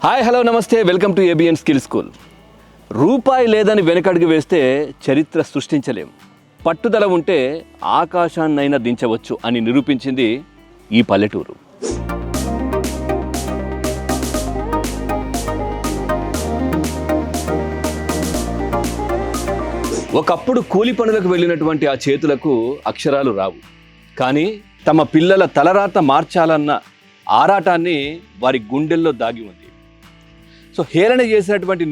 Hi hello నమస్తే, welcome to ABN skill school. రూపాయి లేదని వెనకడుగు వేస్తే చరిత్ర సృష్టించలేం. పట్టుదల ఉంటే ఆకాశాన్నైనా దించవచ్చు అని నిరూపించింది ఈ పల్లెటూరు. ఒకప్పుడు కూలి పనులకు వెళ్ళినటువంటి ఆ చేతులకు అక్షరాలు రావు, కానీ తమ పిల్లల తలరాత మార్చాలన్న ఆరాటాన్ని వారి గుండెల్లో దాగి ఉంది. సో హేళన చేసినటువంటి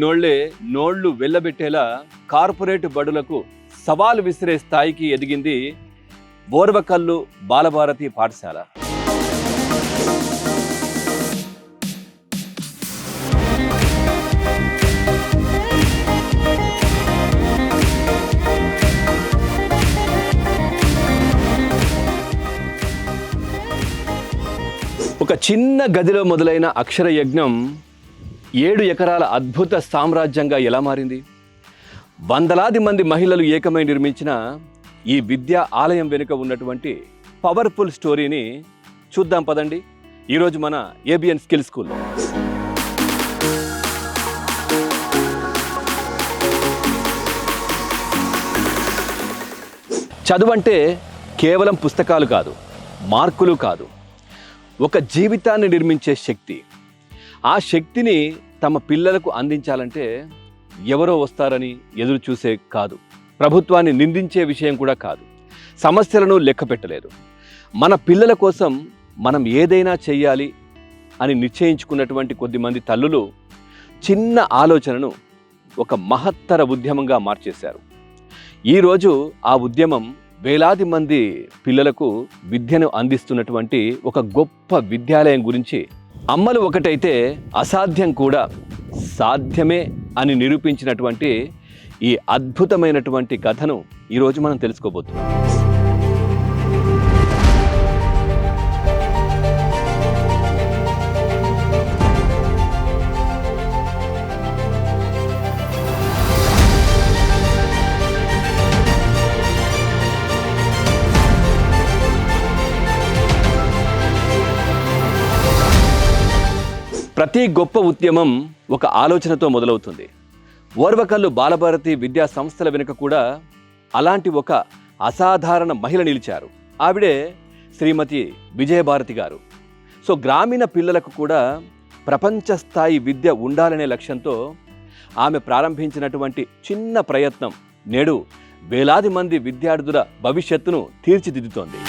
నోళ్లు వెళ్ళబెట్టేలా కార్పొరేట్ బడులకు సవాలు విసిరే స్థాయికి ఎదిగింది బోర్వకల్లు బాలభారతి పాఠశాల. ఒక చిన్న గదిలో మొదలైన అక్షర యజ్ఞం 7 ఎకరాల అద్భుత సామ్రాజ్యంగా ఎలా మారింది? వందలాది మంది మహిళలు ఏకమై నిర్మించిన ఈ విద్యా ఆలయం వెనుక ఉన్నటువంటి పవర్ఫుల్ స్టోరీని చూద్దాం పదండి, ఈరోజు మన ఏబిఎన్ స్కిల్ స్కూల్లో. చదువంటే కేవలం పుస్తకాలు కాదు, మార్కులు కాదు, ఒక జీవితాన్ని నిర్మించే శక్తి. ఆ శక్తిని తమ పిల్లలకు అందించాలంటే ఎవరో వస్తారని ఎదురు చూసే కాదు, ప్రభుత్వాన్ని నిందించే విషయం కూడా కాదు, సమస్యలను లెక్క పెట్టలేదు. మన పిల్లల కోసం మనం ఏదైనా చెయ్యాలి అని నిశ్చయించుకున్నటువంటి కొద్దిమంది తల్లులు చిన్న ఆలోచనను ఒక మహత్తర ఉద్యమంగా మార్చేశారు. ఈరోజు ఆ ఉద్యమం వేలాది మంది పిల్లలకు విద్యను అందిస్తున్నటువంటి ఒక గొప్ప విద్యాలయం గురించి. అమ్మలు ఒకటైతే అసాధ్యం కూడా సాధ్యమే అని నిరూపించినటువంటి ఈ అద్భుతమైనటువంటి కథను ఈరోజు మనం తెలుసుకోబోతున్నాం. ప్రతి గొప్ప ఉద్యమం ఒక ఆలోచనతో మొదలవుతుంది. ఓర్వకల్లు బాలభారతి విద్యా సంస్థల వెనుక కూడా అలాంటి ఒక అసాధారణ మహిళ నిలిచారు. ఆవిడే శ్రీమతి విజయభారతి గారు. సో గ్రామీణ పిల్లలకు కూడా ప్రపంచ స్థాయి విద్య ఉండాలనే లక్ష్యంతో ఆమె ప్రారంభించినటువంటి చిన్న ప్రయత్నం నేడు వేలాది మంది విద్యార్థుల భవిష్యత్తును తీర్చిదిద్దుతోంది.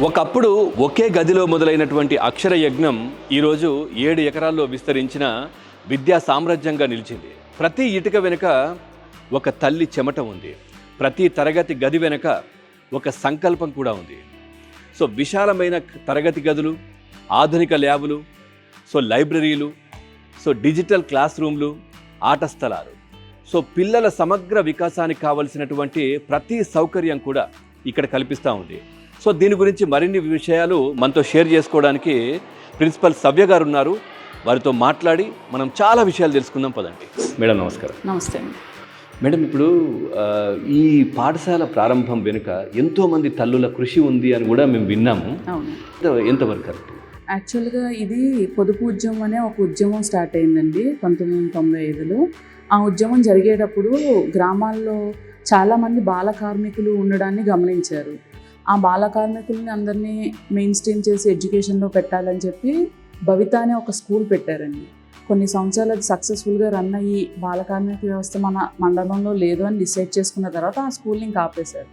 ఒకప్పుడు ఒకే గదిలో మొదలైనటువంటి అక్షర యజ్ఞం ఈరోజు 7 ఎకరాల్లో విస్తరించిన విద్యా సామ్రాజ్యంగా నిలిచింది. ప్రతి ఇటుక వెనుక ఒక తల్లి చెమట ఉంది, ప్రతి తరగతి గది వెనుక ఒక సంకల్పం కూడా ఉంది. సో విశాలమైన తరగతి గదులు, ఆధునిక ల్యాబులు, సో లైబ్రరీలు, సో డిజిటల్ క్లాస్ రూమ్లు, ఆట స్థలాలు, సో పిల్లల సమగ్ర వికాసానికి కావలసినటువంటి ప్రతి సౌకర్యం కూడా ఇక్కడ కల్పిస్తూ ఉంది. సో దీని గురించి మరిన్ని విషయాలు మనతో షేర్ చేసుకోవడానికి ప్రిన్సిపల్ సవ్య గారు ఉన్నారు. వారితో మాట్లాడి మనం చాలా విషయాలు తెలుసుకుందాం పదండి. మేడం నమస్కారం. నమస్తే అండి. మేడం, ఇప్పుడు ఈ పాఠశాల ప్రారంభం వెనుక ఎంతోమంది తల్లుల కృషి ఉంది అని కూడా మేము విన్నాము. ఎంతవరకు కరెక్ట్? యాక్చువల్గా ఇది పొదుపు ఉద్యమం అనే ఒక ఉద్యమం స్టార్ట్ అయిందండి 1995లో. ఆ ఉద్యమం జరిగేటప్పుడు గ్రామాల్లో చాలామంది బాల కార్మికులు ఉండడాన్ని గమనించారు. ఆ బాల కార్మికుల్ని అందరినీ మెయిన్ స్ట్రీమ్ చేసి ఎడ్యుకేషన్లో పెట్టాలని చెప్పి భవిత అనే ఒక స్కూల్ పెట్టారండి. కొన్ని సంవత్సరాలు అది సక్సెస్ఫుల్గా రన్ అయ్యి బాల కార్మిక వ్యవస్థ మన మండలంలో లేదు అని డిసైడ్ చేసుకున్న తర్వాత ఆ స్కూల్ని ఇంకా ఆపేశారు.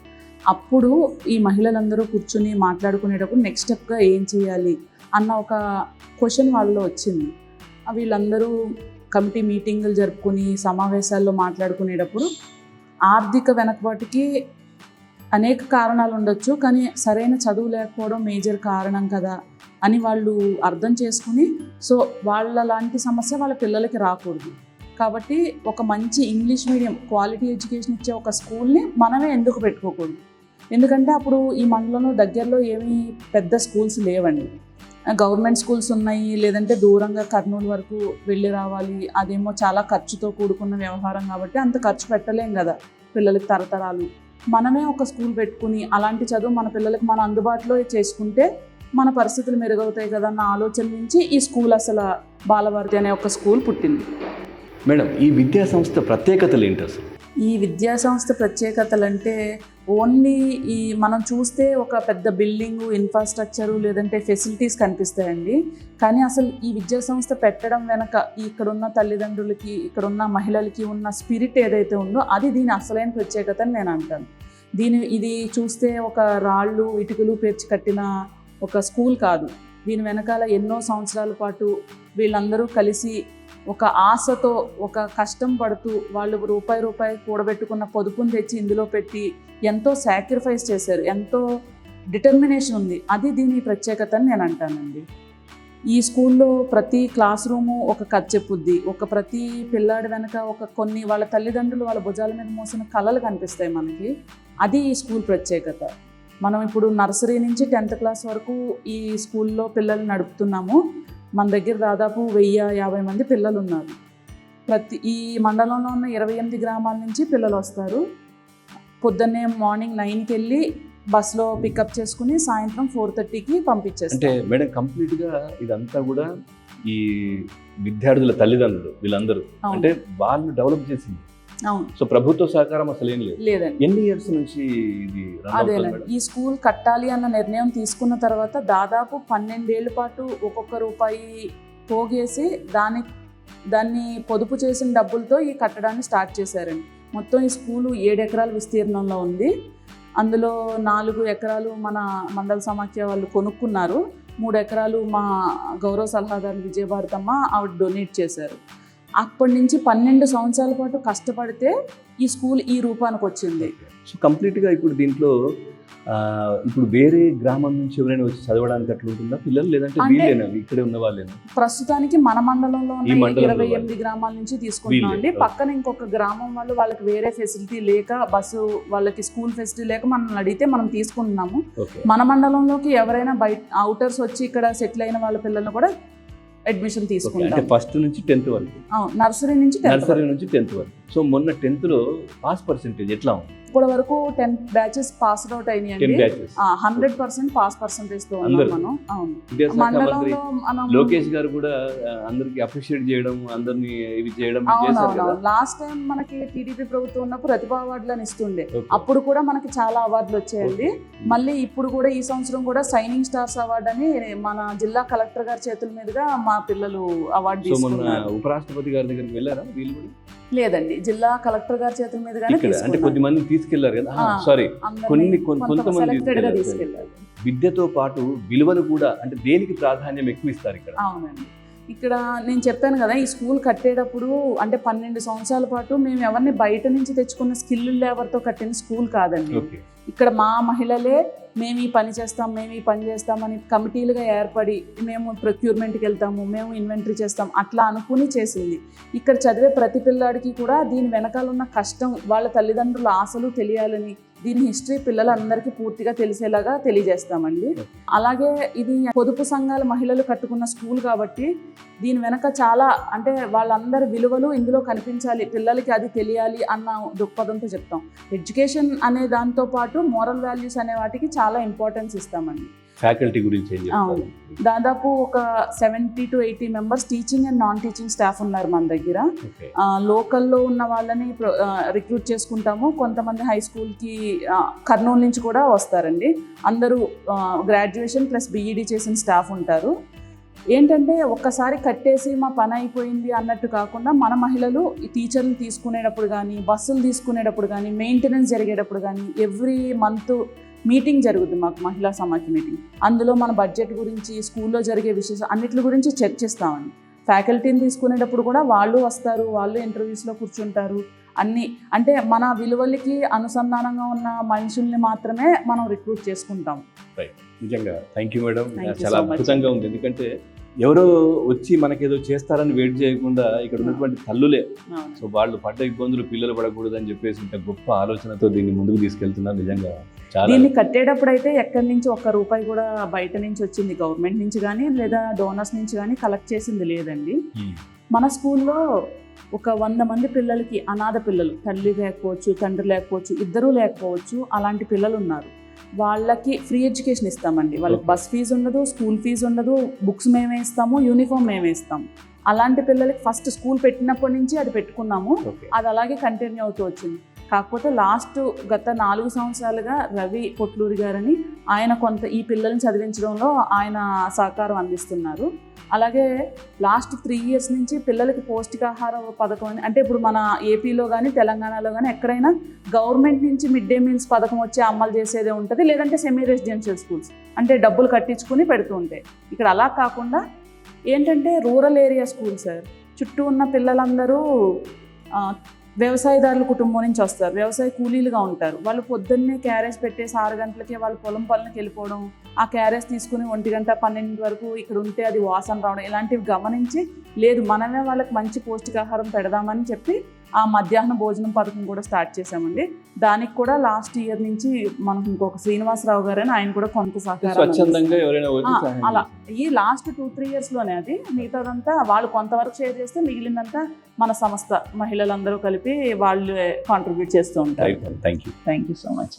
అప్పుడు ఈ మహిళలందరూ కూర్చుని మాట్లాడుకునేటప్పుడు నెక్స్ట్ స్టెప్గా ఏం చేయాలి అన్న ఒక క్వశ్చన్ వాళ్ళలో వచ్చింది. వీళ్ళందరూ కమిటీ మీటింగులు జరుపుకుని సమావేశాల్లో మాట్లాడుకునేటప్పుడు ఆర్థిక వెనకబాటుకి అనేక కారణాలు ఉండొచ్చు, కానీ సరైన చదువు లేకపోవడం మేజర్ కారణం కదా అని వాళ్ళు అర్థం చేసుకుని, సో వాళ్ళ లాంటి సమస్య వాళ్ళ పిల్లలకి రాకూడదు కాబట్టి ఒక మంచి ఇంగ్లీష్ మీడియం క్వాలిటీ ఎడ్యుకేషన్ ఇచ్చే ఒక స్కూల్ని మనమే ఎందుకు పెట్టుకోకూడదు. ఎందుకంటే అప్పుడు ఈ మండలంలో దగ్గరలో ఏమీ పెద్ద స్కూల్స్ లేవండి. గవర్నమెంట్ స్కూల్స్ ఉన్నాయి, లేదంటే దూరంగా కర్నూలు వరకు వెళ్ళి రావాలి, అదేమో చాలా ఖర్చుతో కూడుకున్న వ్యవహారం కాబట్టి అంత ఖర్చు పెట్టలేం కదా పిల్లలకి తరతరాలు. మనమే ఒక స్కూల్ పెట్టుకుని అలాంటి చదువు మన పిల్లలకి మనం అందుబాటులో చేసుకుంటే మన పరిస్థితులు మెరుగవుతాయి కదా అన్న ఆలోచన నుంచి ఈ స్కూల్ అసలు బాలభారతి అనే ఒక స్కూల్ పుట్టింది. మేడం, ఈ విద్యా సంస్థ ప్రత్యేకతలు ఏంటి అసలు? ఈ విద్యా సంస్థ ప్రత్యేకతలు అంటే ఓన్లీ ఈ మనం చూస్తే ఒక పెద్ద బిల్డింగు, ఇన్ఫ్రాస్ట్రక్చరు లేదంటే ఫెసిలిటీస్ కనిపిస్తాయండి. కానీ అసలు ఈ విద్యా సంస్థ పెట్టడం వెనక ఇక్కడున్న తల్లిదండ్రులకి, ఇక్కడున్న మహిళలకి ఉన్న స్పిరిట్ ఏదైతే ఉందో అది దీని అసలైన ప్రత్యేకత అని నేను అంటాను. ఇది చూస్తే ఒక రాళ్ళు ఇటుకలు పేర్చి కట్టిన ఒక స్కూల్ కాదు. దీని వెనకాల ఎన్నో సంవత్సరాల పాటు వీళ్ళందరూ కలిసి ఒక ఆశతో, ఒక కష్టం పడుతూ వాళ్ళు రూపాయి కూడబెట్టుకున్న పొదుపును తెచ్చి ఇందులో పెట్టి ఎంతో సాక్రిఫైస్ చేశారు, ఎంతో డిటర్మినేషన్ ఉంది. అది దీని ప్రత్యేకత అని నేను అంటానండి. ఈ స్కూల్లో ప్రతి క్లాస్ రూము ఒక కథ చెప్పుద్ది. ప్రతి పిల్లాడి వెనక కొన్ని వాళ్ళ తల్లిదండ్రులు వాళ్ళ భుజాల మీద మోసిన కళలు కనిపిస్తాయి మనకి. అది ఈ స్కూల్ ప్రత్యేకత. మనం ఇప్పుడు నర్సరీ నుంచి 10th క్లాస్ వరకు ఈ స్కూల్లో పిల్లలు నడుపుతున్నాము. మన దగ్గర దాదాపు 1050 మంది పిల్లలు ఉన్నారు. ఈ మండలంలో ఉన్న 28 గ్రామాల నుంచి పిల్లలు వస్తారు. పొద్దున్నే మార్నింగ్ 9కి వెళ్ళి బస్సులో పికప్ చేసుకుని సాయంత్రం 4:30కి పంపించేస్తారు. అంటే మేడం, కంప్లీట్గా ఇదంతా కూడా ఈ విద్యార్థుల తల్లిదండ్రులు వీళ్ళందరూ అంటే వాళ్ళు డెవలప్ చేసింది. అవును. సో ప్రభుత్వ సహకారం అసలు ఏం లేదండి. ఎన్ని ఇయర్స్ నుంచి ఇది అదేనండి, ఈ స్కూల్ కట్టాలి అన్న నిర్ణయం తీసుకున్న తర్వాత దాదాపు 12 ఏళ్ల పాటు ఒక్కొక్క రూపాయి పోగేసి దాన్ని పొదుపు చేసిన డబ్బులతో ఈ కట్టడాన్ని స్టార్ట్ చేశారండి. మొత్తం ఈ స్కూలు 7 ఎకరాల విస్తీర్ణంలో ఉంది. అందులో 4 ఎకరాలు మన మండల సమాఖ్య వాళ్ళు కొనుక్కున్నారు. 3 ఎకరాలు మా గౌరవ సలహాదారు విజయభారతమ్మ ఆవిడ డొనేట్ చేశారు. అప్పటి నుంచి 12 సంవత్సరాల పాటు కష్టపడితే ఈ స్కూల్ ఈ రూపానికి వచ్చింది. సో కంప్లీట్గా ఇప్పుడు దీంట్లో ఇప్పుడు వేరే గ్రామం నుంచి ఎవరైనా వచ్చి చదవడానికి అట్లా ఉంటుందా పిల్లలు, లేదంటే వీళ్ళేనా ఇక్కడే ఉన్న వాళ్ళేనా? ప్రస్తుతానికి మన మండలంలో ఉన్న 28 గ్రామాల నుంచి తీసుకుంటున్నాం అండి. పక్కన ఇంకొక గ్రామం వాళ్ళకి వేరే ఫెసిలిటీ లేక, బస్సు వాళ్ళకి స్కూల్ ఫెసిలిటీ లేక మనల్ని అడిగితే మనం తీసుకుంటున్నాము. మన మండలంలోకి ఎవరైనా బయట అవుటర్స్ వచ్చి ఇక్కడ సెటిల్ అయిన వాళ్ళ పిల్లల్ని కూడా అడ్మిషన్ తీసుకుంటాం. ఫస్ట్ నుంచి 10th వరకు, నర్సరీ నుంచి 10th వరకు. సో మొన్న 10th లో పాస్ పర్సెంటేజ్ ఎట్లా ఉంది? ఇప్పటి వరకు 10 బ్యాచెస్ పాస్డ్ అవుట్ అయినాయండి. 100% పాస్ పర్సెంటేజ్ తో ఉన్నాం మనం. అవును, మండలంలో లోకేష్ గారు కూడా అందరికి అప్రిషియేట్ చేయడం, అందరిని ఇవి చేయడం చేశారు కదా. లాస్ట్ టైం మనకి టీడీపీ ప్రభుత్వం ఉన్నప్పుడు ప్రతిభా అవార్డులను ఇస్తుండే, అప్పుడు కూడా మనకి చాలా అవార్డులు వచ్చాయండి. మళ్ళీ ఇప్పుడు కూడా ఈ సంవత్సరం కూడా షైనింగ్ స్టార్స్ అవార్డు అని మన జిల్లా కలెక్టర్ గారి చేతుల మీదుగా మా పిల్లలు అవార్డు తీసుకున్నారు. ఉపరాష్ట్రపతి గారి దగ్గరికి వెళ్ళారా వీళ్ళు కూడా? లేదండి, జిల్లా కలెక్టర్ గారి చేతుల మీదుగానే అంటే కొద్దిమంది తీసుకెళ్లారు కదా. సారీ, కొంతమంది తీసుకెళ్లారు. విద్యతో పాటు విలువలు కూడా, అంటే దేనికి ప్రాధాన్యం ఎక్కువ ఇస్తారు ఇక్కడ? అవునండి, ఇక్కడ నేను చెప్పాను కదా, ఈ స్కూల్ కట్టేటప్పుడు అంటే 12 సంవత్సరాల పాటు మేము ఎవరిని బయట నుంచి తెచ్చుకున్న స్కిల్ లేబర్తో కట్టిన స్కూల్ కాదండి. ఇక్కడ మా మహిళలే మేము ఈ పని చేస్తాం, మేము ఈ పని చేస్తామని కమిటీలుగా ఏర్పడి మేము ప్రొక్యూర్మెంట్కి వెళ్తాము, మేము ఇన్వెంటరీ చేస్తాం, అట్లా అనుకుని చేసింది. ఇక్కడ చదివే ప్రతి పిల్లాడికి కూడా దీని వెనకాల ఉన్న కష్టం, వాళ్ళ తల్లిదండ్రుల ఆశలు తెలియాలని, దీని హిస్టరీ పిల్లలందరికీ పూర్తిగా తెలిసేలాగా తెలియజేస్తామండి. అలాగే ఇది పొదుపు సంఘాల మహిళలు కట్టుకున్న స్కూల్ కాబట్టి దీని వెనక చాలా, అంటే వాళ్ళందరి విలువలు ఇందులో కనిపించాలి, పిల్లలకి అది తెలియాలి అన్న దృక్పథంతో చెప్తాం. ఎడ్యుకేషన్ అనే దాంతో పాటు మోరల్ వాల్యూస్ అనే వాటికి చాలా ఇంపార్టెన్స్ ఇస్తామండి. ఫ్యాకల్టీ గురించి దాదాపు ఒక 70 to 80 members teaching and non teaching staff ఉన్నారు మన దగ్గర. లోకల్లో ఉన్న వాళ్ళని రిక్రూట్ చేసుకుంటాము. కొంతమంది హై స్కూల్కి కర్నూలు నుంచి కూడా వస్తారండి. అందరూ గ్రాడ్యుయేషన్ ప్లస్ BEd చేసిన స్టాఫ్ ఉంటారు. ఏంటంటే ఒక్కసారి కట్టేసి మా పని అయిపోయింది అన్నట్టు కాకుండా మన మహిళలు ఈ టీచర్లు తీసుకునేటప్పుడు కానీ, బస్సులు తీసుకునేటప్పుడు కానీ, మెయింటెనెన్స్ జరిగేటప్పుడు కానీ ఎవ్రీ మంత్ మీటింగ్ జరుగుతుంది మాకు, మహిళా సమాఖ్య మీటింగ్. అందులో మన బడ్జెట్ గురించి, స్కూల్లో జరిగే విషయాలు అన్నిటి గురించి చర్చిస్తామండి. ఫ్యాకల్టీని తీసుకునేటప్పుడు కూడా వాళ్ళు వస్తారు, వాళ్ళు ఇంటర్వ్యూస్లో కూర్చుంటారు. అన్నీ అంటే మన విలువలకి అనుసంధానంగా ఉన్న మనుషుల్ని మాత్రమే మనం రిక్రూట్ చేసుకుంటాం. నిజంగా థ్యాంక్ యూ మేడం, చాలా అద్భుతంగా ఉంది. ఎందుకంటే ఎవరో వచ్చి మనకేదో చేస్తారని వెయిట్ చేయకుండా ఇక్కడ ఉన్నటువంటి తల్లులే, సో వాళ్ళు పడ్డ ఇబ్బందులు పిల్లలు పడకూడదని చెప్పేసి ఇంత గొప్ప ఆలోచనతో దీన్ని ముందుకు తీసుకెళ్తున్నారు. నిజంగా దీన్ని కట్టేటప్పుడు అయితే ఎక్కడి నుంచి ఒక్క రూపాయి కూడా బయట నుంచి వచ్చింది, గవర్నమెంట్ నుంచి కానీ లేదా డోనర్స్ నుంచి కానీ కలెక్ట్ చేసింది లేదండి. మన స్కూల్లో ఒక 100 మంది పిల్లలకి, అనాథ పిల్లలు, తల్లి లేకపోవచ్చు, తండ్రి లేకపోవచ్చు, ఇద్దరూ లేకపోవచ్చు, అలాంటి పిల్లలు ఉన్నారు. వాళ్ళకి ఫ్రీ ఎడ్యుకేషన్ ఇస్తామండి. వాళ్ళకి బస్ ఫీజు ఉండదు, స్కూల్ ఫీజు ఉండదు, బుక్స్ మేమే ఇస్తాము, యూనిఫామ్ మేమే ఇస్తాము. అలాంటి పిల్లలకి ఫస్ట్ స్కూల్ పెట్టినప్పటి నుంచి అది పెట్టుకున్నాము. అది అలాగే కంటిన్యూ అవుతూ వచ్చింది. కాకపోతే గత 4 సంవత్సరాలుగా రవి పొట్లూరి గారని ఆయన కొంత ఈ పిల్లల్ని చదివించడంలో ఆయన సహకారం అందిస్తున్నారు. అలాగే లాస్ట్ 3 years నుంచి పిల్లలకి పౌష్టికాహార పథకం అంటే ఇప్పుడు మన ఏపీలో కానీ తెలంగాణలో కానీ ఎక్కడైనా గవర్నమెంట్ నుంచి మిడ్ డే మీల్స్ పథకం వచ్చి అమలు చేసేదే ఉంటుంది, లేదంటే సెమీ రెసిడెన్షియల్ స్కూల్స్ అంటే డబ్బులు కట్టించుకుని పెడుతూ ఉంటాయి. ఇక్కడ అలా కాకుండా ఏంటంటే రూరల్ ఏరియా స్కూల్ సార్. చుట్టూ ఉన్న పిల్లలందరూ వ్యవసాయదారుల కుటుంబం నుంచి వస్తారు, వ్యవసాయ కూలీలుగా ఉంటారు. వాళ్ళు పొద్దున్నే క్యారేజ్ పెట్టేసి 6 గంటలకే వాళ్ళు పొలం పనులకు వెళ్ళిపోవడం, ఆ క్యారేజ్ తీసుకుని 1 గంట 12 వరకు ఇక్కడ ఉంటే అది వాసన రావడం, ఇలాంటివి గమనించి లేదు మనమే వాళ్ళకి మంచి పౌష్టికాహారం పెడదామని చెప్పి ఆ మధ్యాహ్న భోజనం పథకం కూడా స్టార్ట్ చేశామండి. దానికి కూడా లాస్ట్ ఇయర్ నుంచి మనకు ఇంకొక శ్రీనివాసరావు గారు అని ఆయన కూడా కొంత సహకారం అలా ఈ లాస్ట్ 2-3 yearsలోనే అది. మిగతాదంతా వాళ్ళు కొంతవరకు షేర్ చేస్తే మిగిలినంతా మన సంస్థ మహిళలందరూ కలిపి వాళ్ళు కాంట్రిబ్యూట్ చేస్తూ ఉంటారు. Thank you so much.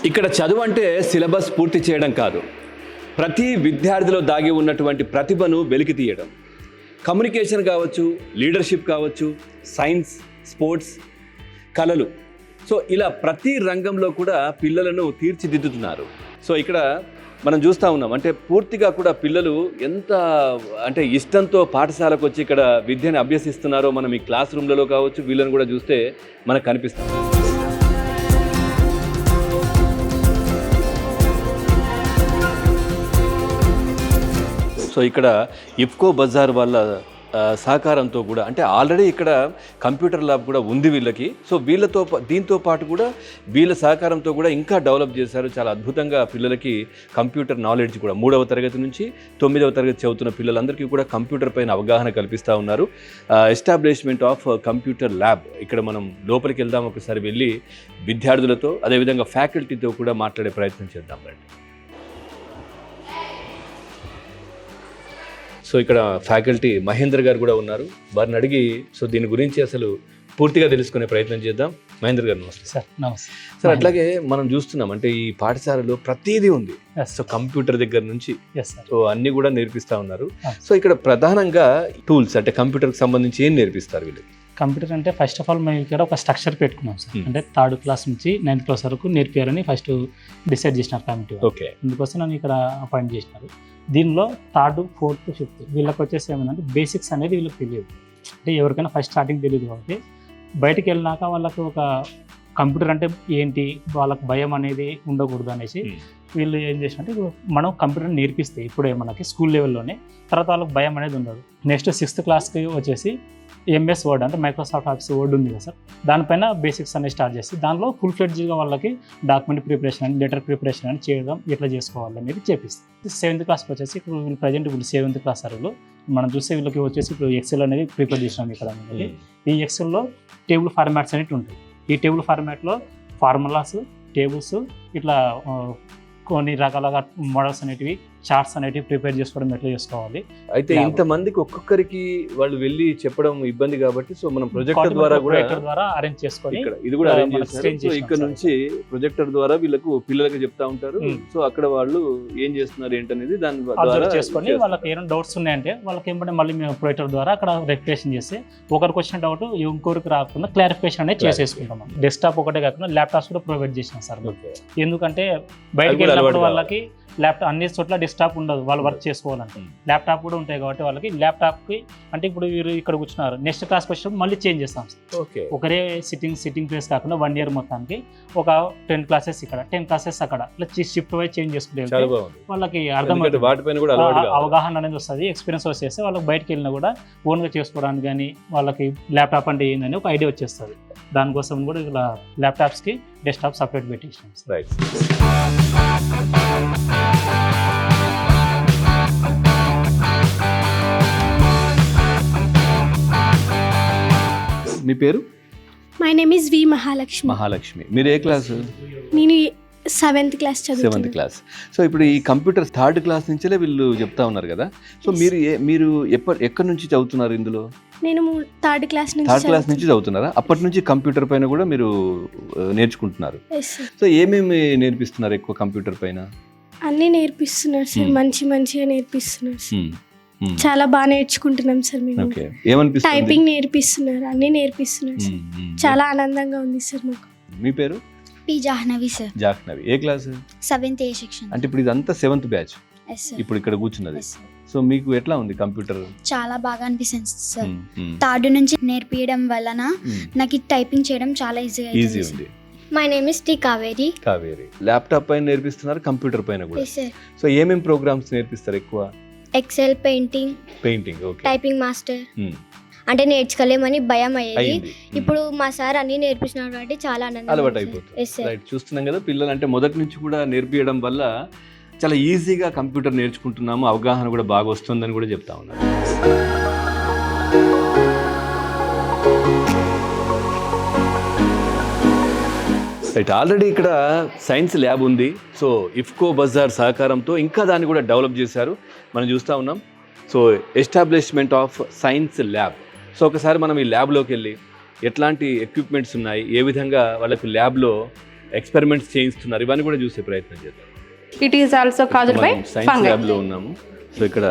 ఇక్కడ చదువు అంటే సిలబస్ పూర్తి చేయడం కాదు, ప్రతి విద్యార్థిలో దాగి ఉన్నటువంటి ప్రతిభను వెలికి తీయడం. కమ్యూనికేషన్ కావచ్చు, లీడర్షిప్ కావచ్చు, సైన్స్, స్పోర్ట్స్, కళలు, సో ఇలా ప్రతి రంగంలో కూడా పిల్లలను తీర్చిదిద్దుతున్నారు. సో ఇక్కడ మనం చూస్తూ ఉన్నాం అంటే పూర్తిగా కూడా పిల్లలు ఎంత అంటే ఇష్టంతో పాఠశాలకు వచ్చి ఇక్కడ విద్యను అభ్యసిస్తున్నారో మనం ఈ క్లాస్ రూమ్లలో కావచ్చు వీళ్ళని కూడా చూస్తే మనకు కనిపిస్తుంది. సో ఇక్కడ ఇఫ్కో బజార్ వాళ్ళ సహకారంతో కూడా అంటే ఆల్రెడీ ఇక్కడ కంప్యూటర్ ల్యాబ్ కూడా ఉంది వీళ్ళకి. సో దీంతో పాటు కూడా వీళ్ళ సహకారంతో కూడా ఇంకా డెవలప్ చేశారు. చాలా అద్భుతంగా పిల్లలకి కంప్యూటర్ నాలెడ్జ్ కూడా 3వ తరగతి నుంచి 9వ తరగతి చదువుతున్న పిల్లలందరికీ కూడా కంప్యూటర్ పైన అవగాహన కల్పిస్తూ ఉన్నారు. ఎస్టాబ్లిష్మెంట్ ఆఫ్ కంప్యూటర్ ల్యాబ్ ఇక్కడ మనం లోపలికి వెళ్దాం, ఒకసారి వెళ్ళి విద్యార్థులతో అదేవిధంగా ఫ్యాకల్టీతో కూడా మాట్లాడే ప్రయత్నం చేద్దాం రండి. సో ఇక్కడ ఫ్యాకల్టీ మహేందర్ గారు కూడా ఉన్నారు, వారిని అడిగి సో దీని గురించి అసలు పూర్తిగా తెలుసుకునే ప్రయత్నం చేద్దాం. మహేందర్ గారు నమస్తే. సార్ నమస్తే సార్. అట్లాగే మనం చూస్తున్నాం అంటే ఈ పాఠశాలలో ప్రతిదీ ఉంది. సో కంప్యూటర్ దగ్గర నుంచి సో అన్ని కూడా నేర్పిస్తూ ఉన్నారు. సో ఇక్కడ ప్రధానంగా టూల్స్ అంటే కంప్యూటర్కి సంబంధించి ఏం నేర్పిస్తారు వీళ్ళకి? కంప్యూటర్ అంటే ఫస్ట్ ఆఫ్ ఆల్ మేము ఇక్కడ ఒక స్ట్రక్చర్ పెట్టుకున్నాం సార్. అంటే 3rd క్లాస్ నుంచి 9th క్లాస్ వరకు నేర్పారని ఫస్ట్ డిసైడ్ చేసినారు కమిటీ. ఓకే, అందుకోసం నన్ను ఇక్కడ అపాయింట్ చేసినారు. దీనిలో 3rd, 4th, 5th వీళ్ళకి వచ్చేసి ఏమైందంటే బేసిక్స్ అనేది వీళ్ళకి తెలియదు. అంటే ఎవరికైనా ఫస్ట్ స్టార్టింగ్ తెలియదు కాబట్టి బయటికి వెళ్ళినాక వాళ్ళకి ఒక కంప్యూటర్ అంటే ఏంటి వాళ్ళకి భయం అనేది ఉండకూడదు అనేసి వీళ్ళు ఏం చేసినట్టు మనం కంప్యూటర్ నేర్పిస్తే ఇప్పుడే మనకి స్కూల్ లెవెల్లోనే, తర్వాత వాళ్ళకి భయం అనేది ఉండదు. నెక్స్ట్ 6th క్లాస్కి వచ్చేసి ఎంఎస్ వర్డ్ అంటే మైక్రోసాఫ్ట్ ఆఫీస్ వర్డ్ ఉంది కదా సార్, దానిపైన బేసిక్స్ అనేది స్టార్ట్ చేసి దానిలో ఫుల్ ఫ్లెడ్జ్గా వాళ్ళకి డాక్యుమెంట్ ప్రిపరేషన్ అని లెటర్ ప్రిపరేషన్ అని చేయడం ఎట్లా చేసుకోవాలి అనేది చేపిస్తాం. 7th క్లాస్కి వచ్చేసి ఇప్పుడు వీళ్ళు ప్రజెంట్ ఇప్పుడు 7th క్లాస్ అరలో మనం చూస్తే వీళ్ళకి వచ్చేసి ఇప్పుడు ఎక్సెల్ అనేది ప్రిపేర్ చేసినాం ఇక్కడ. ఈ ఎక్సెల్లో టేబుల్ ఫార్మాట్స్ అనేవి ఉంటాయి. ఈ టేబుల్ ఫార్మాట్లో ఫార్ములాస్, టేబుల్స్ ఇట్లా కొన్ని రకాలుగా మోడల్స్ అనేటివి, చార్ట్స్ అనేటివి ప్రిపేర్ చేసుకోవడం ఎట్లా చేసుకోవాలి. అయితే ఇంతమందికి ఒక్కొక్కరికి వాళ్ళు వెళ్ళి చెప్పడం ఇబ్బంది కాబట్టి సో మనం ప్రొజెక్టర్ ద్వారా అరేంజ్ చేసుకొని ఇది కూడా అరేంజ్ చేస్తారు. సో ఇక్కడ నుంచి ప్రొజెక్టర్ ద్వారా వీళ్ళకు పిల్లలకి చెప్తా ఉంటారు. సో అక్కడ వాళ్ళు ఏం చేస్తున్నారు ఏంటనేది దాని ద్వారా చేసుకొని వాళ్ళకి ఏమైనా డౌట్స్ ఉన్నాయంటే వాళ్ళకి ఏమంటే మళ్ళీ మేము ప్రొజెక్టర్ ద్వారా అక్కడ రెక్టిఫికేషన్ చేసి ఒకరికి వచ్చిన డౌట్ ఇంకొకరికి రాకుండా క్లారిఫికేషన్ అనేది చేసేసుకుంటాం. డెస్క్టాప్ ఒకటే కాకుండా ల్యాప్టాప్స్ కూడా ప్రొవైడ్ చేసినాం సార్. ఎందుకంటే బయటకి వెళ్ళినప్పుడు వాళ్ళకి ల్యాప్టాప్ అన్ని చోట్ల డెస్క్టాప్ ఉండదు, వాళ్ళు వర్క్ చేసుకోవాలంటే ల్యాప్టాప్ కూడా ఉంటాయి కాబట్టి వాళ్ళకి ల్యాప్టాప్కి అంటే ఇప్పుడు వీరు ఇక్కడ కూర్చున్నారు, నెక్స్ట్ క్లాస్కి వచ్చినప్పుడు మళ్ళీ చేంజ్ చేస్తాం. ఒకరే సిట్టింగ్ ప్లేస్ కాకుండా 1 year మొత్తానికి ఒక 10 classes ఇక్కడ 10 classes అక్కడ ఇట్లా షిఫ్ట్ వైజ్ చేంజ్ చేసుకుంటే వాళ్ళకి అర్థమవుతుంది, అవగాహన అనేది వస్తుంది, ఎక్స్పీరియన్స్ వచ్చేస్తే వాళ్ళకి బయటకు వెళ్ళినా కూడా ఓన్గా చేసుకోవడానికి కానీ వాళ్ళకి ల్యాప్టాప్ అంటే ఏందని ఒక ఐడియా వచ్చేస్తుంది. దానికోసం కూడా ఇలా ల్యాప్టాప్స్కి డెస్క్టాప్ సపరేట్ పెట్టేసినాం. రైట్. మీ పేరు? మై నేమ్ ఇస్ వి మహాలక్ష్మి. మహాలక్ష్మి, మీరు ఏ క్లాసు? నేను 7th క్లాస్ 7th చదువుతున్నాను. క్లాస్. సో ఇప్పుడు ఈ కంప్యూటర్ 3rd క్లాస్ నుంచే వీళ్ళు చెప్తా ఉన్నారు కదా. సో మీరు ఎక్కడి నుంచి చదువుతున్నారు ఇందులో? నేను 3rd క్లాస్ నుంచి 3rd క్లాస్ నుంచి చదువుతున్నారా? అప్పటి నుంచి కంప్యూటర్ పైన కూడా మీరు నేర్చుకుంటున్నారు. Yes, sir. సో ఏమేమి నేర్పిస్తున్నారు ఎక్కువ కంప్యూటర్ పైన? అన్నీ నేర్పిస్తున్నారు సార్, మంచిగా నేర్పిస్తున్నారు సార్. చాలా బాగా నేర్చుకుంటున్నాం సార్ మేము. ఓకే, ఏమనిపిస్తుంది? టైపింగ్ నేర్పిస్తున్నారు, అన్నీ నేర్పిస్తున్నారు సార్. చాలా ఆనందంగా ఉంది సార్ మాకు. మీ పేరు? P Jahnavi sir. Jahnavi. A class? 7th A section. అంటే ఇప్పుడు ఇదంతా 7th బ్యాచ్ ఎస్ సార్. ఇప్పుడు ఇక్కడ కూర్చున్నది. Yes sir. సో మీకు ఎట్లా ఉంది కంప్యూటర్? చాలా బాగా అనిపిస్తుంది సార్. 3rd నుంచి నేర్పియడం వలన నాకు టైపింగ్ చేయడం చాలా ఈజీ ఉంది. My name is T Kaveri. Kaveri. Laptop పైన నేర్పిస్తున్నారు, కంప్యూటర్ పైన కూడా. Yes sir. సో ఏమేం ప్రోగ్రామ్స్ నేర్పిస్తారు ఎక్కువ? Excel, painting, okay. Typing master. అంటే నేర్చుకోలేమని భయం అయ్యేది. ఇప్పుడు మా సార్ అన్ని నేర్పిస్తున్నారు కాబట్టి చాలా అలవాటు అయిపోతుంది. రైట్, చూస్తున్నాం కదా పిల్లలు అంటే మొదటి నుంచి కూడా నేర్పియడం వల్ల చాలా ఈజీగా కంప్యూటర్ నేర్చుకుంటున్నాము, అవగాహన కూడా బాగా వస్తుందని కూడా చెప్తా ఉన్నారు. రైట్, ఆల్రెడీ ఇక్కడ సైన్స్ ల్యాబ్ ఉంది. సో ఇఫ్కో బజార్ సహకారంతో ఇంకా దాన్ని కూడా డెవలప్ చేశారు, మనం చూస్తూ ఉన్నాం. So establishment of science lab. So ఒకసారి మనం ఈ ల్యాబ్లోకి వెళ్ళి ఎట్లాంటి ఎక్విప్మెంట్స్ ఉన్నాయి, ఏ విధంగా వాళ్ళకి ల్యాబ్లో ఎక్స్పెరిమెంట్స్ చేయిస్తున్నారు, ఇవన్నీ కూడా చూసే ప్రయత్నం చేద్దాం. It is also caused by science ల్యాబ్లో ఉన్నాము. సో ఇక్కడ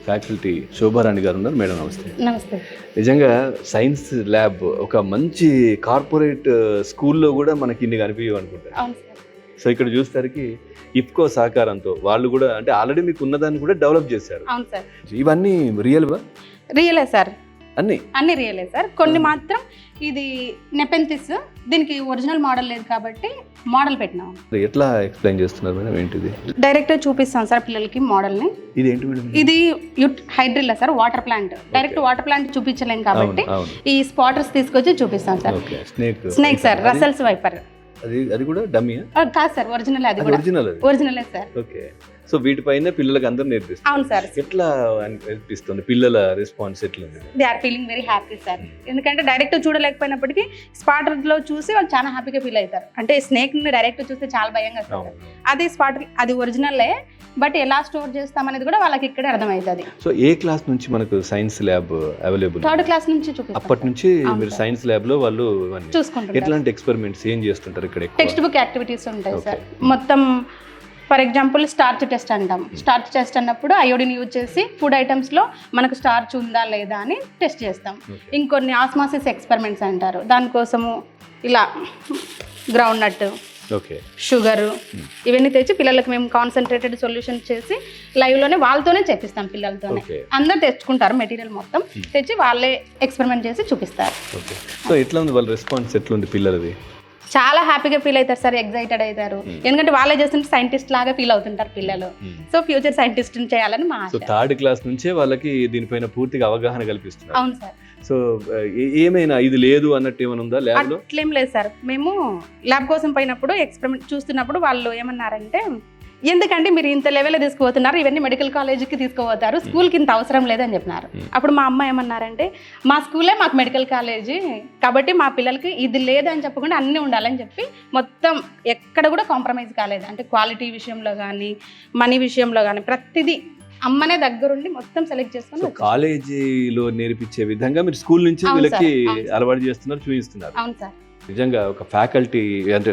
ఫ్యాకల్టీ శోభారాణి గారు ఉన్నారు. మేడం నమస్తే. నమస్తే. నిజంగా సైన్స్ ల్యాబ్ ఒక మంచి కార్పొరేట్ స్కూల్లో కూడా మనకి ఇన్ని కనిపించవు అనుకుంటారు. అవును సార్. సో ఇక్కడ చూసేసరికి ఇఫ్కో సహకారంతో వాళ్ళు కూడా అంటే ఆల్రెడీ మీకు ఉన్నదాన్ని కూడా డెవలప్ చేశారు. అవును సార్. ఇవన్నీ రియల్వా? రియలే సార్, అన్ని రియలే సార్. కొన్ని మాత్రం ఇది నెపెంతిస్, దీనికి ఒరిజినల్ మోడల్ లేదు కాబట్టి మోడల్ పెట్టినాం. ఎట్లా ఎక్స్ప్లెయిన్ చేస్తున్నారు మేడం, ఏంటిది? డైరెక్ట్ చూపిస్తాం సార్ పిల్లలకి మోడల్ని. ఇది ఏంటి మేడం? ఇది హైడ్రిల్ sir, water plant. Direct water plant చూపించలేం కాబట్టి ఈ స్పాటర్స్ తీసుకొచ్చి చూపిస్తాం sir. Snake sir, Russell's viper. అది కూడా డమ్మీ కాదు సార్, ఒరిజినల్. అది కూడా ఒరిజినలే సార్. ఓకే. సో వీటిపైన పిల్లలకి అందరూ నేర్పిస్తారు. అవును సార్. ఎట్లా అనిపిస్తుంది పిల్లల రెస్పాన్స్ ఎట్లా ఉంది? They are feeling very happy sir. ఎందుకంటే డైరెక్ట్ చూడలేకపోయినప్పటికీ స్పాటర్ లో చూసి వాళ్ళు చాలా హ్యాపీగా ఫీల్ అవుతారు. అంటే స్నేక్ ని డైరెక్ట్ చూస్తే చాలా భయంగా సార్. అదే స్పాటర్, అది ఒరిజినలే, బట్ ఎలా స్టోర్ చేస్తామనేది కూడా వాళ్ళకి ఇక్కడే అర్థమవుతుంది. సో ఏ క్లాస్ నుంచి మనకు science lab available? 3rd class నుంచి చూపిస్తాం. అప్పటి నుంచి మీరు సైన్స్ ల్యాబ్ లో వాళ్ళు చూసుకుంటారు. ఎట్లాంటి ఎక్స్పెరిమెంట్స్ ఏం చేస్తుంటారు ఇక్కడ? టెక్స్ట్ బుక్ యాక్టివిటీస్ ఉంటాయి సార్. మొత్తం ఫర్ ఎగ్జాంపుల్ స్టార్చ్ టెస్ట్ అంటాం. స్టార్చ్ టెస్ట్ అన్నప్పుడు అయోడిన్ యూజ్ చేసి ఫుడ్ ఐటమ్స్లో మనకు స్టార్చ్ ఉందా లేదా అని టెస్ట్ చేస్తాం. ఇంకొన్ని ఆస్మాసిస్ ఎక్స్పెరిమెంట్స్ అంటారు. దానికోసము ఇలా గ్రౌండ్ నట్, షుగరు ఇవన్నీ తెచ్చి పిల్లలకి మేము కాన్సన్ట్రేటెడ్ సొల్యూషన్ చేసి లైవ్లోనే వాళ్ళతోనే చేపిస్తాం. పిల్లలతోనే అందరు తెచ్చుకుంటారు మెటీరియల్ మొత్తం తెచ్చి వాళ్ళే ఎక్స్పెరిమెంట్ చేసి చూపిస్తారు. సో ఎట్లా ఉంది వాళ్ళ రెస్పాన్స్, ఎట్లా ఉంది పిల్లలది? చాలా హ్యాపీగా ఫీల్ అవుతారు సార్, ఎగ్జైటెడ్ అవుతారు. ఎందుకంటే వాళ్ళే చేస్తుంటే సైంటిస్ట్ లాగా ఫీల్ అవుతుంటారు పిల్లలు. సో ఫ్యూచర్ సైంటిస్ట్ చేయాలని మా ఆశ. 3rd క్లాస్ నుంచే వాళ్ళకి దీనిపైన పూర్తిగా అవగాహన కల్పిస్తున్నారు. అవును సార్. సో ఏమైనా ఇది లేదు అన్నట్టు ఏమైనా ఉందా ల్యాబ్లో? అట్లేం లేదు సార్. మేము ల్యాబ్ కోసం పోయినప్పుడు ఎక్స్పెరిమెంట్ చూస్తున్నప్పుడు వాళ్ళు ఏమన్నారంటే, ఎందుకంటే మీరు ఇంత లెవెల్లో తీసుకుపోతున్నారు, ఇవన్నీ మెడికల్ కాలేజీకి తీసుకుపోతారు, స్కూల్కి ఇంత అవసరం లేదని చెప్పినారు. అప్పుడు మా అమ్మ ఏమన్నారంటే, మా స్కూలే మాకు మెడికల్ కాలేజీ కాబట్టి మా పిల్లలకి ఇది లేదని చెప్పకుండా అన్నీ ఉండాలని చెప్పి మొత్తం ఎక్కడ కూడా కాంప్రమైజ్ కాలేదు. అంటే క్వాలిటీ విషయంలో కానీ మనీ విషయంలో కానీ ప్రతిదీ అమ్మనే దగ్గరుండి మొత్తం సెలెక్ట్ చేసుకొని కాలేజీలో నేర్పించే విధంగా మీరు స్కూల్ నుంచి వీళ్ళకి అలవాటు చేస్తున్నారు, చూపిస్తున్నారు. అవును సార్. నిజంగా ఒక ఫ్యాకల్టీ అంటే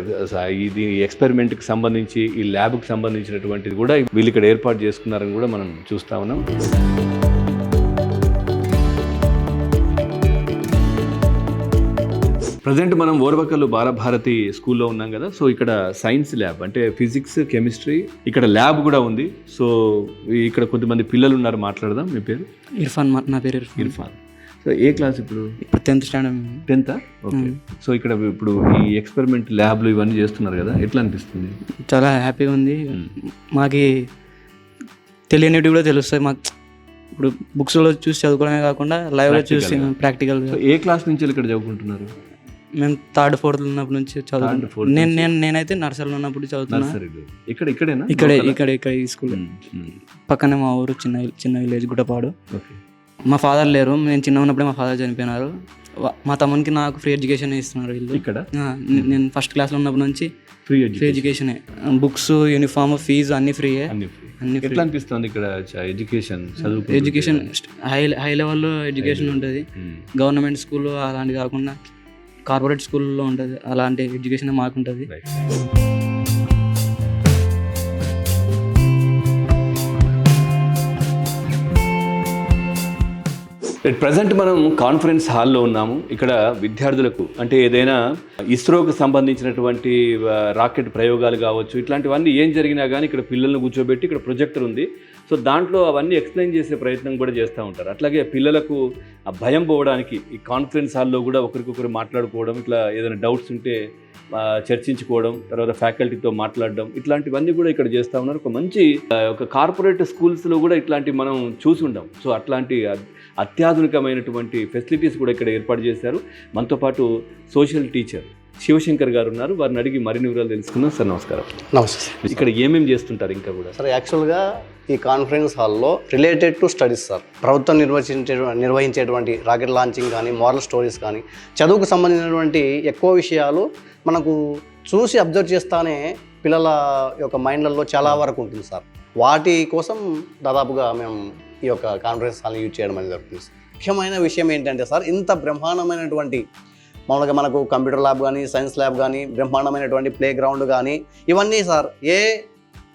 ఇది ఎక్స్పెరిమెంట్కి సంబంధించి ఈ ల్యాబ్కి సంబంధించినటువంటిది కూడా వీళ్ళు ఇక్కడ ఏర్పాటు చేసుకున్నారని కూడా మనం చూస్తా ఉన్నాం. ప్రజెంట్ మనం ఓర్వకల్లు బాలభారతి స్కూల్లో ఉన్నాం కదా. సో ఇక్కడ సైన్స్ ల్యాబ్ అంటే ఫిజిక్స్, కెమిస్ట్రీ, ఇక్కడ ల్యాబ్ కూడా ఉంది. సో ఇక్కడ కొంతమంది పిల్లలు ఉన్నారు, మాట్లాడదాం. మీ పేరు? ఇర్ఫాన్. నా పేరు ఇర్ఫాన్. సో ఏ క్లాస్ ఇప్పుడు? 10th standard. 10th? Okay. So ఇక్కడ ఇప్పుడు ఈ ఎక్స్పెరిమెంట్ ల్యాబ్లు ఇవన్నీ చేస్తున్నారు కదా, ఎట్లా అనిపిస్తుంది? చాలా హ్యాపీగా ఉంది. మాకు తెలియనివి కూడా తెలుస్తాయి. మాకు ఇప్పుడు బుక్స్లో చూసి చదువుకోవడమే కాకుండా లైవ్లో చూసి ప్రాక్టికల్. ఏ క్లాస్ నుంచి ఇక్కడ చదువుకుంటున్నారు? మేము 3rd 4th ఉన్నప్పటి నుంచి చదువుకుంటాం. నేనైతే నర్సరీలో ఉన్నప్పుడు చదువుతున్నా. ఇక్కడేనా? ఇక్కడ ఈ స్కూల్ పక్కనే మా ఊరు చిన్న విలేజ్ గుట్టపాడు. మా ఫాదర్ లేరు, నేను చిన్న ఉన్నప్పుడే మా ఫాదర్ చనిపోయినారు. మా తమ్మునికి నాకు ఫ్రీ ఎడ్యుకేషన్ ఇస్తున్నారు వీళ్ళు. ఇక్కడ నేను ఫస్ట్ క్లాస్లో ఉన్నప్పటి నుంచి ఫ్రీ ఫ్రీ ఎడ్యుకేషనే, బుక్స్, యూనిఫామ్, ఫీజు అన్నీ ఫ్రీయే. అన్ని ఎట్లా అనిపిస్తుంది ఇక్కడ ఎడ్యుకేషన్ చదువు? ఎడ్యుకేషన్ హై లెవెల్లో ఎడ్యుకేషన్ ఉంటుంది. గవర్నమెంట్ స్కూల్ అలాంటి కాకుండా కార్పొరేట్ స్కూల్లో ఉంటుంది, అలాంటి ఎడ్యుకేషన్ మాకుంటుంది. ప్రజెంట్ మనం కాన్ఫరెన్స్ హాల్లో ఉన్నాము. ఇక్కడ విద్యార్థులకు అంటే ఏదైనా ఇస్రోకు సంబంధించినటువంటి రాకెట్ ప్రయోగాలు కావచ్చు, ఇట్లాంటివన్నీ ఏం జరిగినా కానీ ఇక్కడ పిల్లలను కూర్చోబెట్టి ఇక్కడ ప్రొజెక్టర్ ఉంది. సో దాంట్లో అవన్నీ ఎక్స్ప్లెయిన్ చేసే ప్రయత్నం కూడా చేస్తూ ఉంటారు. అట్లాగే పిల్లలకు ఆ భయం పోవడానికి ఈ కాన్ఫరెన్స్ హాల్లో కూడా ఒకరికొకరు మాట్లాడుకోవడం, ఇట్లా ఏదైనా డౌట్స్ ఉంటే చర్చించుకోవడం, తర్వాత ఫ్యాకల్టీతో మాట్లాడడం, ఇట్లాంటివన్నీ కూడా ఇక్కడ చేస్తూ ఉన్నారు. ఒక మంచి ఒక కార్పొరేట్ స్కూల్స్లో కూడా ఇట్లాంటివి మనం చూసి ఉండం. సో అట్లాంటి అత్యాధునికమైనటువంటి ఫెసిలిటీస్ కూడా ఇక్కడ ఏర్పాటు చేశారు. మనతో పాటు సోషల్ టీచర్ శివశంకర్ గారు ఉన్నారు. వారిని అడిగి మరిన్ని వివరాలు తెలుసుకుందాం. సార్ నమస్కారం. నమస్తే. ఇక్కడ ఏమేమి చేస్తుంటారు ఇంకా కూడా? సార్ యాక్చువల్గా ఈ కాన్ఫరెన్స్ హాల్లో రిలేటెడ్ టు స్టడీస్ సార్, ప్రభుత్వం నిర్వహించేటువంటి రాకెట్ లాంచింగ్ కానీ, మోరల్ స్టోరీస్ కానీ, చదువుకు సంబంధించినటువంటి ఎక్కువ విషయాలు మనకు చూసి అబ్జర్వ్ చేస్తానే పిల్లల యొక్క మైండ్లలో చాలా వరకు ఉంటుంది సార్. వాటి కోసం దాదాపుగా మేము ఈ యొక్క కాన్ఫరెన్స్ హాల్ని యూజ్ చేయడం అనేది జరుగుతుంది. ముఖ్యమైన విషయం ఏంటంటే సార్, ఇంత బ్రహ్మాండమైనటువంటి మామూలుగా మనకు కంప్యూటర్ ల్యాబ్ కానీ, సైన్స్ ల్యాబ్ కానీ, బ్రహ్మాండమైనటువంటి ప్లే గ్రౌండ్ కానీ, ఇవన్నీ సార్ ఏ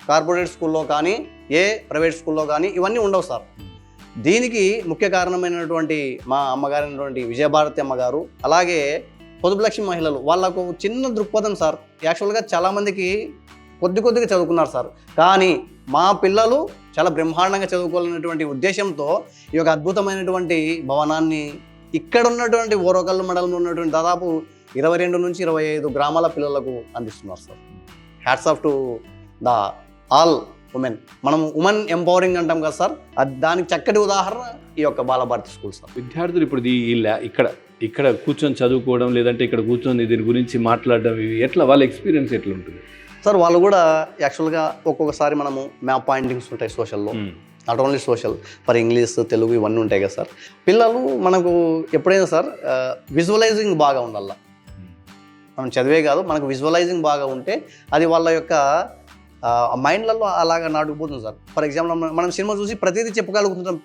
కార్పొరేట్ స్కూల్లో కానీ, ఏ ప్రైవేట్ స్కూల్లో కానీ ఇవన్నీ ఉండవు సార్. దీనికి ముఖ్య కారణమైనటువంటి మా అమ్మగారైనటువంటి విజయభారతి అమ్మగారు, అలాగే పొదుపులక్ష్మి మహిళలు, వాళ్ళకు చిన్న దృక్పథం సార్. యాక్చువల్గా చాలామందికి కొద్దిగా చదువుకున్నారు సార్, కానీ మా పిల్లలు చాలా బ్రహ్మాండంగా చదువుకోవాలనేటువంటి ఉద్దేశంతో ఈ యొక్క అద్భుతమైనటువంటి భవనాన్ని ఇక్కడ ఉన్నటువంటి ఓరోకల్లు మండలంలో ఉన్నటువంటి దాదాపు 22 నుంచి 25 గ్రామాల పిల్లలకు అందిస్తున్నారు sir. Hats off to the all women. మనం ఉమెన్ ఎంపవరింగ్ అంటాం కదా సార్, దానికి చక్కటి ఉదాహరణ ఈ యొక్క బాలభారతి స్కూల్ సార్. విద్యార్థులు ఇప్పుడు ఇక్కడ కూర్చొని చదువుకోవడం, లేదంటే ఇక్కడ కూర్చొని దీని గురించి మాట్లాడడం, ఇవి ఎట్లా వాళ్ళ ఎక్స్పీరియన్స్ ఎట్లా ఉంటుంది సార్? వాళ్ళు కూడా యాక్చువల్గా ఒక్కొక్కసారి మనము మ్యాప్ పాయింటింగ్స్ ఉంటాయి సోషల్లో, not only social, for English, Telugu ఇవన్నీ ఉంటాయి కదా సార్. పిల్లలు మనకు ఎప్పుడైనా సార్ విజువలైజింగ్ బాగా ఉండాలి. మనం చదివే కాదు, మనకు విజువలైజింగ్ బాగా ఉంటే అది వాళ్ళ యొక్క మైండ్లలో అలాగా నాటుకుపోతుంది సార్. ఫర్ ఎగ్జాంపుల్ మనం సినిమా చూసి ప్రతిదీ చెప్పగలుగుతుంటాం,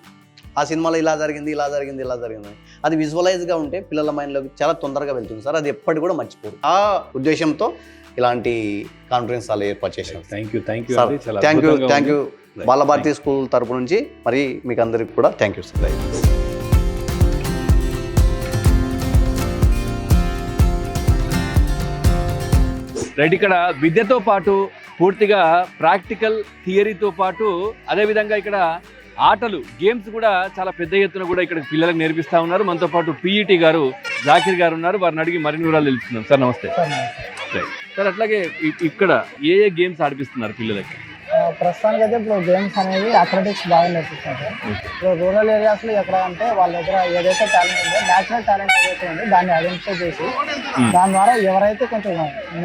ఆ సినిమాలో ఇలా జరిగింది, ఇలా జరిగింది, ఇలా జరిగింది. అది విజువలైజ్గా ఉంటే పిల్లల మైండ్లోకి చాలా తొందరగా వెళ్తుంది సార్. అది ఎప్పటికి కూడా మర్చిపోరు. ఆ ఉద్దేశంతో ఇలాంటి కాన్ఫరెన్స్ హాల్ ఏర్పాటు చేశాం. థ్యాంక్ యూ బాలభారతి స్కూల్ తరపు నుంచి మరి మీకు అందరికి కూడా థ్యాంక్ యూ సార్. రైట్, ఇక్కడ విద్యతో పాటు పూర్తిగా ప్రాక్టికల్ థియరీతో పాటు అదేవిధంగా ఇక్కడ ఆటలు, గేమ్స్ కూడా చాలా పెద్ద ఎత్తున కూడా ఇక్కడ పిల్లలకు నేర్పిస్తూ ఉన్నారు. మనతో పాటు పీఈటీ గారు జాకిర్ గారు ఉన్నారు. వారిని అడిగి మరిన్ని వివరాలు తెలుస్తున్నాం. సార్ నమస్తే. సార్ అట్లాగే ఇక్కడ ఏ గేమ్స్ ఆడిపిస్తున్నారు పిల్లలకి? ప్రస్తుతానికి అయితే ఇప్పుడు గేమ్స్ అనేవి అథ్లెటిక్స్ బాగా నేర్పిస్తాం సార్. ఇప్పుడు రూరల్ ఏరియాస్లో ఎక్కడ అంటే వాళ్ళ దగ్గర ఏదైతే టాలెంట్ ఉందో, న్యాచురల్ టాలెంట్ ఏదైతే ఉందో దాన్ని ఐడెంటిఫై చేసి దాని ద్వారా ఎవరైతే కొంచెం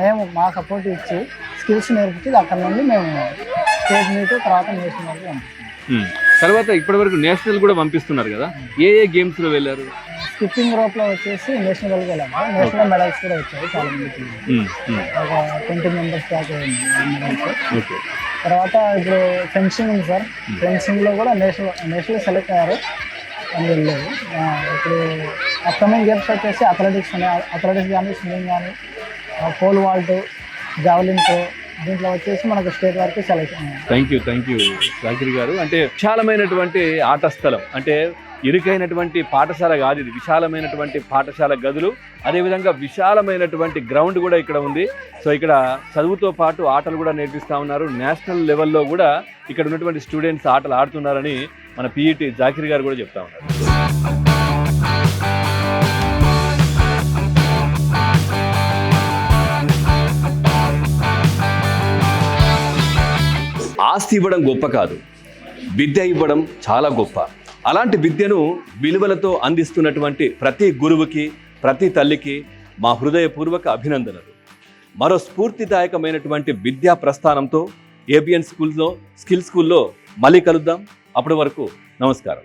మేము మా సపోర్ట్ ఇచ్చి స్కిల్స్ నేర్పించి అక్కడ నుండి మేము స్టేట్ మీట్ తర్వాత నేషనల్ వరకు పంపిస్తాం. తర్వాత ఇప్పటివరకు నేషనల్ కూడా పంపిస్తున్నారు కదా, ఏ గేమ్స్లో వెళ్ళారు? స్కిప్పింగ్ రోప్లో వచ్చేసి నేషనల్కి వెళ్ళాము. నేషనల్ మెడల్స్ కూడా వచ్చాయి చాలా మందికి, ఒక 20 మెంబర్స్ దాకా మెడల్స్. తర్వాత ఇప్పుడు ఫెన్సింగ్ ఉంది సార్, ఫెన్సింగ్లో కూడా నేషనల్ సెలెక్ట్ అయ్యారు అని వెళ్ళలేదు. ఇప్పుడు అప్కమింగ్ గేమ్స్ వచ్చేసి అథ్లెటిక్స్ ఉన్నాయి. అథ్లెటిక్స్ కానీ, స్విమ్మింగ్ కానీ, పోల్ వాల్ట్, జావలిన్ త్రో, దీంట్లో వచ్చేసి మనకు స్టేట్ వరకు సెలెక్ట్ అయ్యాయి. థ్యాంక్ యూ జాకిర్ గారు. అంటే విశాలమైనటువంటి ఆట స్థలం, అంటే ఇరుకైనటువంటి పాఠశాల కాదు ఇది, విశాలమైనటువంటి పాఠశాల గదులు, అదేవిధంగా విశాలమైనటువంటి గ్రౌండ్ కూడా ఇక్కడ ఉంది. సో ఇక్కడ చదువుతో పాటు ఆటలు కూడా నేర్పిస్తూ ఉన్నారు. నేషనల్ లెవెల్లో కూడా ఇక్కడ ఉన్నటువంటి స్టూడెంట్స్ ఆటలు ఆడుతున్నారని మన పీఈటీ జాకిర్ గారు కూడా చెప్తా ఉన్నారు. ఆస్తి ఇవ్వడం గొప్ప కాదు, విద్య ఇవ్వడం చాలా గొప్ప. అలాంటి విద్యను విలువలతో అందిస్తున్నటువంటి ప్రతి గురువుకి, ప్రతి తల్లికి మా హృదయపూర్వక అభినందనలు. మరో స్ఫూర్తిదాయకమైనటువంటి విద్యా ప్రస్థానంతో ఏబిఎన్ స్కూల్లో, స్కిల్ స్కూల్లో మళ్ళీ కలుద్దాం. అప్పటి వరకు నమస్కారం.